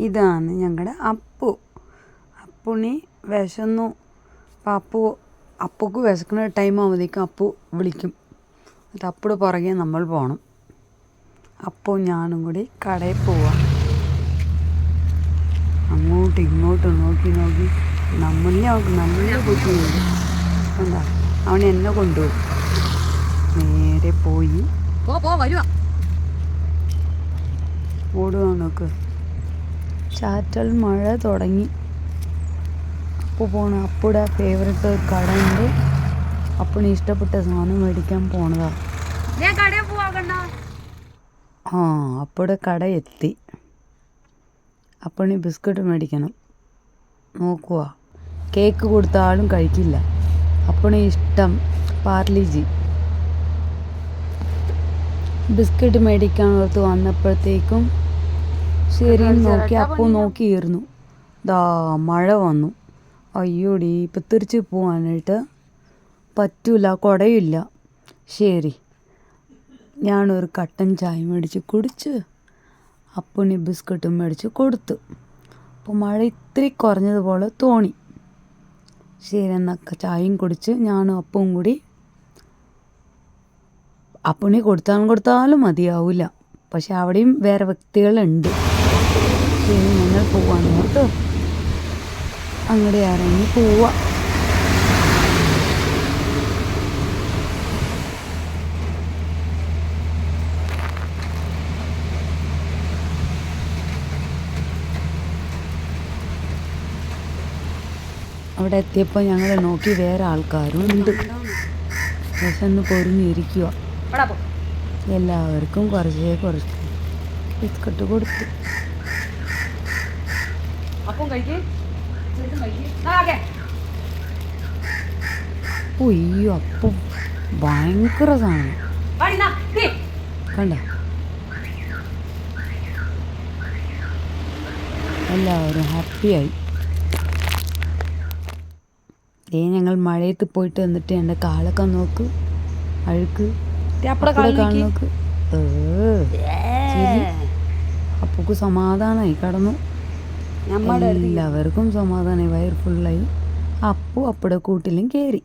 ഇതാണ് ഞങ്ങളുടെ അപ്പു. അപ്പുണി വിശന്നു. അപ്പം അപ്പുക്ക് വിശക്കുന്ന ടൈം ആകുമ്പോഴേക്കും അപ്പു വിളിക്കും. എന്നിട്ട് അപ്പുടെ പുറകെ നമ്മൾ പോകണം. അപ്പവും ഞാനും കൂടി കടയിൽ പോവാം. അങ്ങോട്ടും ഇങ്ങോട്ടും നോക്കി നോക്കി നമ്മളെ നല്ല ബുദ്ധിമുട്ട്. എന്താ അവൻ എന്നെ കൊണ്ടുപോകും. നേരെ പോയി ഓടുക നോക്ക്. ചാറ്റൽ മഴ തുടങ്ങി. അപ്പോൾ പോകണം. അപ്പുടെ ഫേവറേറ്റ് ഒരു കട ഉണ്ട്. അപ്പുന് ഇഷ്ടപ്പെട്ട സാധനം മേടിക്കാൻ പോണതാ. ആ അപ്പുടെ കട എത്തി. അപ്പുന് ബിസ്ക്കറ്റ് മേടിക്കണം. നോക്കുക, കേക്ക് കൊടുത്താലും കഴിക്കില്ല. അപ്പുന് ഇഷ്ടം പാർലിജി. ബിസ്ക്കറ്റ് മേടിക്കാൻ ഓർത്ത് വന്നപ്പോഴത്തേക്കും ശരി നോക്കി അപ്പു നോക്കിയിരുന്നു. ദാ മഴ വന്നു. അയ്യോടി ഇപ്പം തിരിച്ച് പോകാനായിട്ട് പറ്റൂല, കുടയില്ല. ശരി, ഞാനൊരു കട്ടൻ ചായ മേടിച്ച് കുടിച്ച് അപ്പുന് ബിസ്ക്കറ്റും മേടിച്ച് കൊടുത്തു. അപ്പോൾ മഴ ഇത്തിരി കുറഞ്ഞതുപോലെ തോന്നി. ശരി എന്നൊക്കെ ചായയും കുടിച്ച് ഞാനും അപ്പവും കൂടി. അപ്പുന് കൊടുത്താലും മതിയാവില്ല. പക്ഷെ അവിടെയും വേറെ വ്യക്തികളുണ്ട്. ശരി, ഞങ്ങൾ പോവാണ് കേട്ടോ. അങ്ങോട്ട് ഇറങ്ങി പോവാം. അവിടെ എത്തിയപ്പോൾ ഞങ്ങൾ നോക്കി വേറെ ആൾക്കാരും ഉണ്ട്. വിശന്ന് പൊരിഞ്ഞിരിക്കുക. എല്ലാവർക്കും കുറച്ച് ബിസ്ക്കറ്റ് കൊടുത്തു. അയ്യോ, അപ്പം ഭയങ്കര സാധനം കണ്ട. എല്ലാവരും ഹാപ്പിയായി. ഞങ്ങൾ മഴയത്ത് പോയിട്ട് വന്നിട്ട് എൻ്റെ കാലൊക്കെ നോക്ക്, അഴുക്ക് നോക്ക്. അപ്പൊക്ക് സമാധാനമായി കടന്നു. എല്ലാവർക്കും സമാധാനമായി, വയർ ഫുള്ളായി. അപ്പു അപ്പടെ കൂട്ടിലും കയറി.